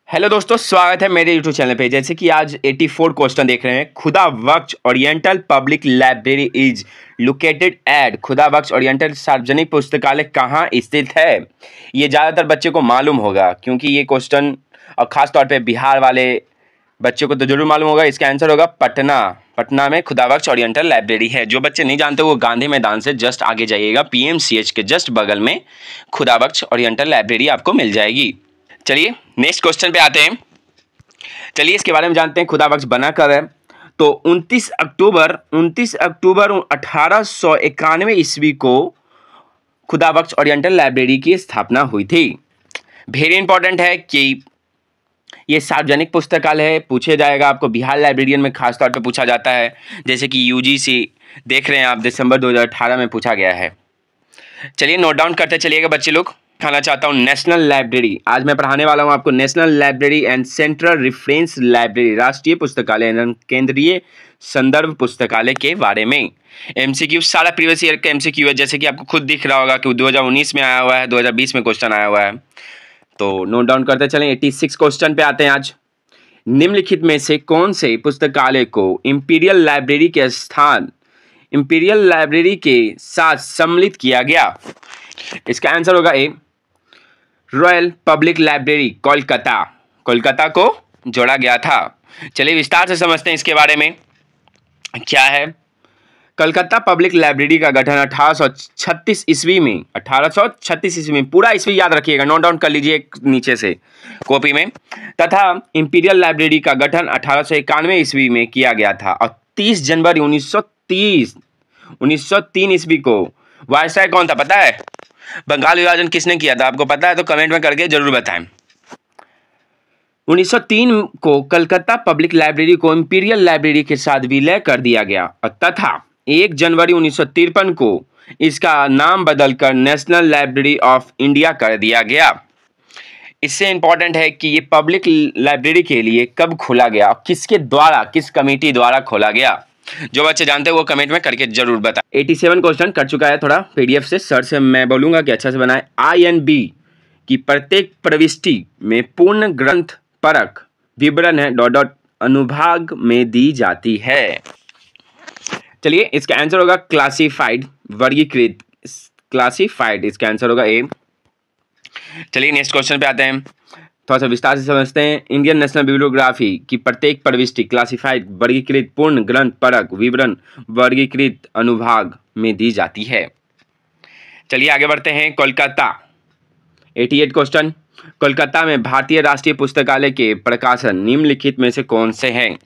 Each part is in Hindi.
हेलो दोस्तों, स्वागत है मेरे यूट्यूब चैनल पे। जैसे कि आज 84 क्वेश्चन देख रहे हैं। Khuda Bakhsh Oriental Public Library is located at Khuda Bakhsh oriental सार्वजनिक पुस्तकालय कहाँ स्थित है। ये ज़्यादातर बच्चे को मालूम होगा क्योंकि ये क्वेश्चन और ख़ास तौर पे बिहार वाले बच्चों को तो जरूर मालूम होगा। इसका आंसर होगा पटना। पटना में खुदा बख्श ओरिएंटल लाइब्रेरी है। जो बच्चे नहीं जानते वो गांधी मैदान से जस्ट आगे जाइएगा, पीएमसीएच के जस्ट बगल में खुदा बख्श ओरिएंटल लाइब्रेरी आपको मिल जाएगी। चलिए नेक्स्ट क्वेश्चन पे आते हैं। चलिए इसके बारे में जानते हैं। खुदा बख्श बना कब है? तो 29 अक्टूबर 1891 ईस्वी को खुदा बख्श ओरिएंटल लाइब्रेरी की स्थापना हुई थी। वेरी इंपॉर्टेंट है कि ये सार्वजनिक पुस्तकालय है। पूछे जाएगा आपको, बिहार लाइब्रेरियन में खास तौर पे पूछा जाता है। जैसे कि यूजीसी देख रहे हैं आप, दिसंबर 2018 में पूछा गया है। चलिए नोट डाउन करते चलिएगा बच्चे लोग। खाना चाहता हूँ नेशनल लाइब्रेरी। आज मैं पढ़ाने वाला हूँ आपको national library and central reference library, राष्ट्रीय पुस्तकालय एवं केंद्रीय संदर्भ पुस्तकालय के बारे में। एमसीक्यू सारा प्रीवियस ईयर का एमसीक्यू है। जैसे कि आपको खुद दिख रहा होगा कि 2019 में आया हुआ है, 2020 में क्वेश्चन आया हुआ है। तो नोट डाउन करते चलें। 86 क्वेश्चन पे आते हैं आज। निम्नलिखित में से कौन से पुस्तकालय को इंपीरियल लाइब्रेरी के स्थान इंपीरियल लाइब्रेरी के साथ सम्मिलित किया गया? इसका आंसर होगा A, Royal Public Library Kolkata. Kolkata को जोड़ा गया था। चलिए विस्तार से समझते हैं इसके बारे में क्या है। कलकत्ता पब्लिक लाइब्रेरी का गठन 1836 ईस्वी में 1836 ईस्वी में, पूरा ईस्वी याद रखिएगा, नोट डाउन कर लीजिए नीचे से कॉपी में, तथा इंपीरियल लाइब्रेरी का गठन 1891 ईस्वी में किया गया था। और 30 जनवरी 1903 ईस्वी को वायसराय कौन था पता है? बंगाल विभाजन किसने किया था? आपको पता है तो कमेंट में करके जरूर बताएं। 1903 को कलकत्ता पब्लिक लाइब्रेरी को इंपीरियल लाइब्रेरी के साथ विलय कर दिया गया तथा 1 जनवरी 1953 को इसका नाम बदलकर नेशनल लाइब्रेरी ऑफ इंडिया कर दिया गया। इससे इंपॉर्टेंट है कि ये पब्लिक लाइब्रेरी के लिए कब खोला गया, किसके द्वारा, किस कमेटी द्वारा खोला गया। जो बच्चे जानते हैं वो कमेंट में करके जरूर बताएं। 87 क्वेश्चन कर चुका है थोड़ा पीडीएफ से। सर से मैं बोलूंगा कि अच्छा से बनाए। INB की प्रत्येक प्रविष्टि में पूर्ण ग्रंथ परक विवरण है अनुभाग में दी जाती है। चलिए इसका आंसर होगा क्लासिफाइड, वर्गीकृत, क्लासिफाइड। इसका आंसर होगा ए। चलिए नेक्स्ट क्वेश्चन पे आते हैं, थोड़ा सा विस्तार से समझते हैं। इंडियन नेशनल बिब्लियोग्राफी की प्रत्येक प्रविष्टि क्लासिफाइड, वर्गीकृत, पूर्ण ग्रंथ परक विवरण वर्गीकृत अनुभाग में दी जाती है। चलिए आगे बढ़ते हैं। कोलकाता 88 क्वेश्चन। कोलकाता में भारतीय राष्ट्रीय पुस्तकालय के प्रकाशन निम्नलिखित में से कौन से हैं?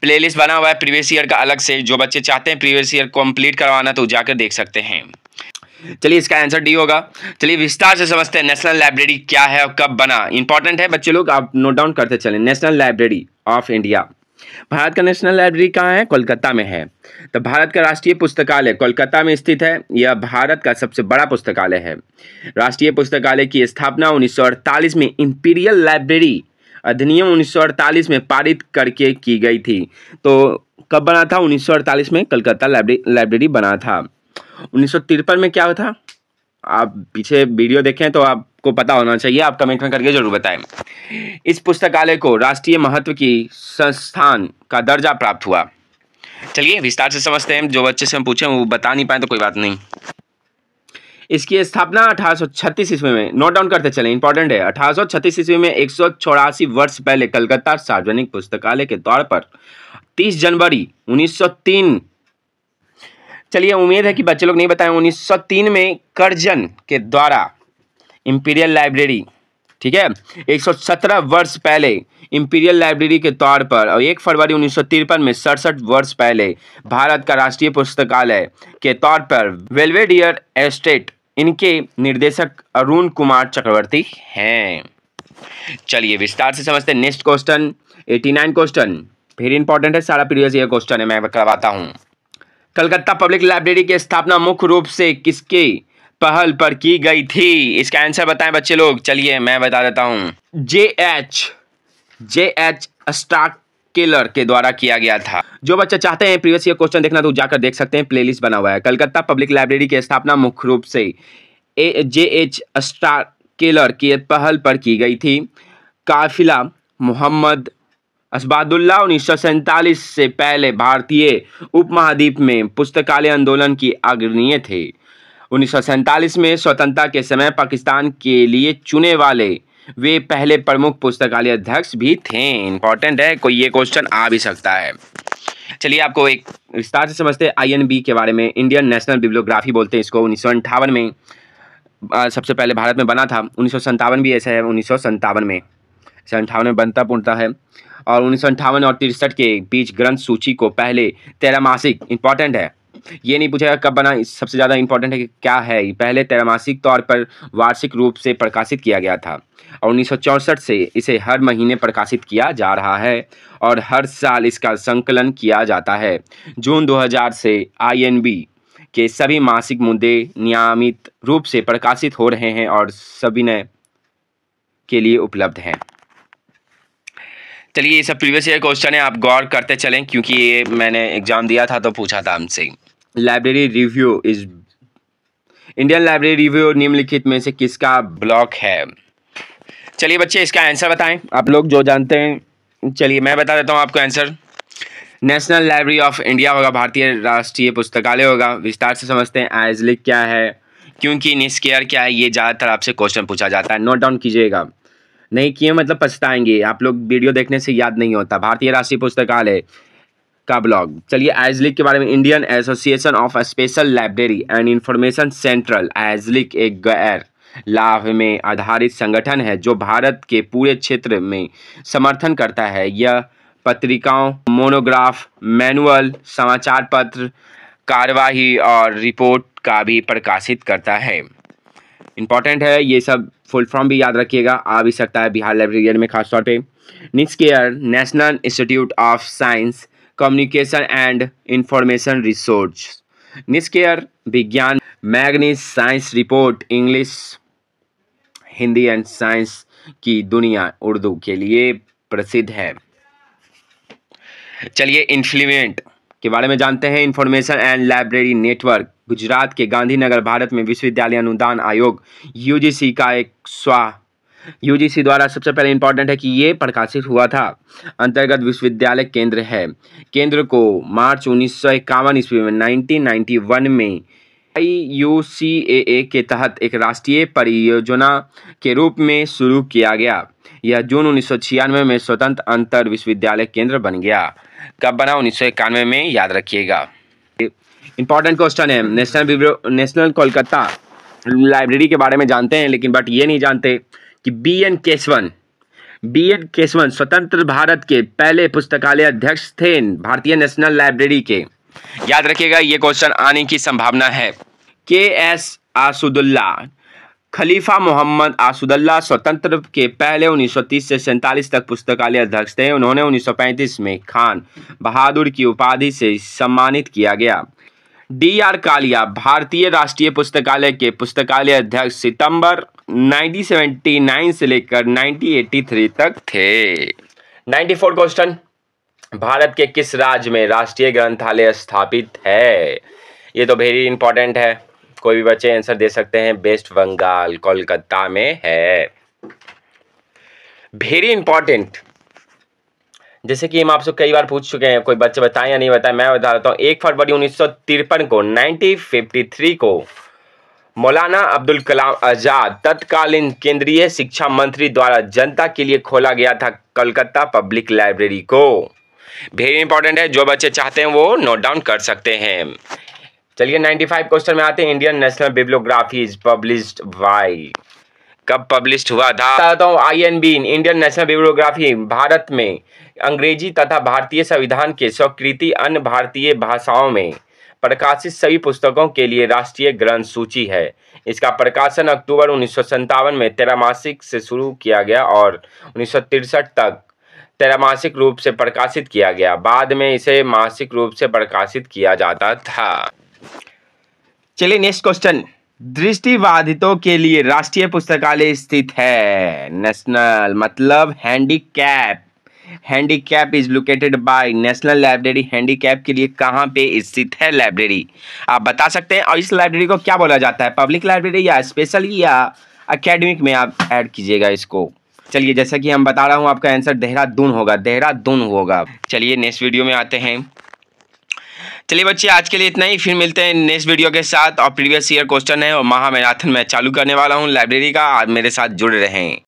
प्लेलिस्ट बना हुआ है प्रीवियस ईयर का अलग से। जो बच्चे चाहते हैं प्रीवियस ईयर कंप्लीट करवाना तो जाकर देख सकते हैं। चलिए इसका आंसर डी होगा। चलिए विस्तार से समझते हैं नेशनल लाइब्रेरी क्या है और कब बना। इंपॉर्टेंट है बच्चे लोग, आप नोट डाउन करते चलें। National library of India, Bharat का नेशनल लाइब्रेरी कहाँ है? कोलकाता में है। तो भारत का राष्ट्रीय पुस्तकालय कोलकाता में स्थित है। यह भारत का सबसे बड़ा पुस्तकालय है। राष्ट्रीय पुस्तकालय की स्थापना 1948 में इंपीरियल लाइब्रेरी अधिनियम 1948 में पारित करके की गई थी। तो कब बना था? 1948 में कलकत्ता लाइब्रेरी बना था। 1953 में क्या था? आप पीछे वीडियो देखें तो आपको पता होना चाहिए। आप कमेंट में करके जरूर बताएं। इस पुस्तकालय को राष्ट्रीय महत्व की संस्थान का दर्जा प्राप्त हुआ। चलिए विस्तार से समझते हैं। जो बच्चे से हम पूछे वो बता नहीं पाए तो कोई बात नहीं। इसकी स्थापना 1836 ईस्वी में, नोट डाउन करते चलें, इंपॉर्टेंट है। 1836 ईस्वी में 184 वर्ष पहले कलकत्ता सार्वजनिक पुस्तकालय के तौर पर 30 जनवरी 1903। चलिए उम्मीद है कि बच्चे लोग नहीं बताएं। 1903 में कर्जन के द्वारा इंपीरियल लाइब्रेरी, ठीक है, 117 वर्ष पहले इंपीरियल लाइब्रेरी के तौर पर, और 1 फरवरी 1953 में 67 वर्ष पहले भारत का राष्ट्रीय पुस्तकालय के तौर पर बेल्वेडियर एस्टेट, इनके निर्देशक अरुण कुमार चक्रवर्ती हैं। चलिए विस्तार से समझते हैं। Next question 89 question, very important है, सारा प्रीवियस ईयर क्वेश्चन है, मैं करवाता हूँ। कलकत्ता पब्लिक लाइब्रेरी की स्थापना मुख्य रूप से किसके पहल पर की गई थी? इसका आंसर बताएं बच्चे लोग। चलिए मैं बता देता हूँ। जे.एच. स्टार्केलर के द्वारा किया गया था। जो बच्चे चाहते हैं प्रीवियस ईयर क्वेश्चन देखना तो जाकर देख सकते हैं, प्लेलिस्ट बना हुआ है। कलकत्ता पब्लिक लाइब्रेरी की स्थापना मुख्य रूप से जे.एच. स्टार्केलर की पहल पर की गई थी। काफिला मोहम्मद असबादुल्ला 1947 से पहले भारतीय उपमहाद्वीप में पुस्तकालय आंदोलन की अग्रणी थे। 1947 में स्वतंत्रता के समय पाकिस्तान के लिए चुने वाले वे पहले प्रमुख पुस्तकालय अध्यक्ष भी थे। इंपॉर्टेंट है, कोई ये क्वेश्चन आ भी सकता है। चलिए आपको एक विस्तार से समझते हैं INB के बारे में। इंडियन नेशनल बिब्लियोग्राफी बोलते हैं इसको। 1958 में सबसे पहले भारत में बना था। 1957 भी ऐसा है, 1957 में 58 में बनता पूर्णता है। और 1958 और 63 के बीच ग्रंथ सूची को पहले त्रैमासिक, इंपॉर्टेंट है, ये नहीं पूछेगा कब बना, सबसे ज़्यादा इंपॉर्टेंट है कि क्या है। पहले त्रैमासिक तौर पर वार्षिक रूप से प्रकाशित किया गया था और 1964 से इसे हर महीने प्रकाशित किया जा रहा है और हर साल इसका संकलन किया जाता है। जून 2000 से INB के सभी मासिक मुद्दे नियमित रूप से प्रकाशित हो रहे हैं और सविनय के लिए उपलब्ध हैं। चलिए ये सब प्रीवियस ईयर क्वेश्चन है, आप गौर करते चलें क्योंकि ये मैंने एग्जाम दिया था तो पूछा था हमसे। Library review is Indian library review निम्नलिखित में से किसका ब्लॉक है? चलिए बच्चे इसका आंसर बताएं, आप लोग जो जानते हैं। चलिए मैं बता देता हूं आपको answer. National library of India होगा, भारतीय राष्ट्रीय पुस्तकालय होगा। विस्तार से समझते हैं आइजलिक क्या है, क्योंकि निस्केयर क्या है, ये ज़्यादातर आपसे क्वेश्चन पूछा जाता है। नोट डाउन कीजिएगा, नहीं किए मतलब पछताएंगे। आप लोग वीडियो देखने से याद नहीं होता। भारतीय राष्ट्रीय पुस्तकालय का ब्लॉग। चलिए आइजलिक के बारे में। Indian Association of Special Library and Information Central, IASLIC एक गैर लाभ में आधारित संगठन है जो भारत के पूरे क्षेत्र में समर्थन करता है। यह पत्रिकाओं, मोनोग्राफ, मैनुअल, समाचार पत्र, कार्यवाही और रिपोर्ट का भी प्रकाशित करता है। इंपॉर्टेंट है, ये सब फुल फॉर्म भी याद रखिएगा, आ भी सकता है बिहार लाइब्रेरियन में खासतौर पे। NISCAIR, National Institute of Science Communication and Information Resources. NISCAIR Vigyan, magazines Science Report, English, Hindi and Science की दुनिया उर्दू के लिए प्रसिद्ध है। चलिए इन्फ्लुएंट के बारे में जानते हैं। Information and library network Gujarat के गांधीनगर, भारत में विश्वविद्यालय अनुदान आयोग UGC का एक UGC द्वारा सबसे पहले इंपॉर्टेंट है कि ये प्रकाशित हुआ था। अंतर्गत विश्वविद्यालय केंद्र है। केंद्र को मार्च 1951 ईस्वी में 1991 में IUCAA के तहत एक राष्ट्रीय परियोजना के रूप में शुरू किया गया। यह जून 1996 में स्वतंत्र अंतर विश्वविद्यालय केंद्र बन गया। कब बना? 1991 में, याद रखिएगा। इंपॉर्टेंट क्वेश्चन है। नेशनल कोलकाता लाइब्रेरी के बारे में जानते हैं, लेकिन बट ये नहीं जानते कि BN केशवन स्वतंत्र भारत के पहले पुस्तकालय अध्यक्ष थे भारतीय नेशनल लाइब्रेरी के। याद रखिएगा, ये क्वेश्चन आने की संभावना है। KS आसुदुल्ला, खलीफा मोहम्मद आसुदुल्ला स्वतंत्र के पहले 1930 से 47 तक पुस्तकालय अध्यक्ष थे। उन्होंने 1935 में खान बहादुर की उपाधि से सम्मानित किया गया। DR कालिया, भारतीय राष्ट्रीय पुस्तकालय के पुस्तकालय अध्यक्ष सितंबर 1979 से लेकर 1983 तक थे। 94 क्वेश्चन, भारत के किस राज्य में राष्ट्रीय ग्रंथालय स्थापित है? ये तो वेरी इंपॉर्टेंट है, कोई भी बच्चे आंसर दे सकते हैं। वेस्ट बंगाल, कोलकाता में है। वेरी इंपॉर्टेंट, जैसे कि हम आपसे कई बार पूछ चुके हैं, कोई बच्चे बताएं या नहीं बताएं, मैं बता देता हूँ। 1 फरवरी 1953 को 1953 को मौलाना अब्दुल कलाम आजाद तत्कालीन केंद्रीय शिक्षा मंत्री द्वारा जनता के लिए खोला गया था कलकत्ता पब्लिक लाइब्रेरी को। वेरी इंपॉर्टेंट है, जो बच्चे चाहते हैं वो नोट डाउन कर सकते हैं। चलिए 95 क्वेश्चन में आते हैं। Indian national bibliography is published by, कब पब्लिश्ड हुआ था? बताता हूँ। INB, Indian national bibliography, Bharat में अंग्रेजी तथा भारतीय संविधान के स्वीकृति अन्य भारतीय भाषाओं में प्रकाशित सभी पुस्तकों के लिए राष्ट्रीय ग्रंथ सूची है। इसका प्रकाशन अक्टूबर 1957 में त्रैमासिक से शुरू किया गया और 1963 तक त्रैमासिक रूप से प्रकाशित किया गया। बाद में इसे मासिक रूप से प्रकाशित किया जाता था। चलिए नेक्स्ट क्वेश्चन। दृष्टिबाधितों के लिए राष्ट्रीय पुस्तकालय स्थित है। नेशनल मतलब handicap, handicap is located by national library. Handicap के लिए कहाँ पे स्थित है लाइब्रेरी, आप बता सकते हैं। और इस लाइब्रेरी को क्या बोला जाता है? पब्लिक लाइब्रेरी या स्पेशल या एकेडमिक में आप ऐड कीजिएगा इसको। चलिए, जैसा कि हम बता रहा हूँ, आपका आंसर देहरादून होगा, देहरादून होगा। चलिए नेक्स्ट वीडियो में आते हैं। चलिए बच्चे, आज के लिए इतना ही, फिर मिलते हैं नेक्स्ट वीडियो के साथ। और प्रीवियस ईयर क्वेश्चन है और महा मैराथन मैं चालू करने वाला हूँ लाइब्रेरी का, आप मेरे साथ जुड़ रहें।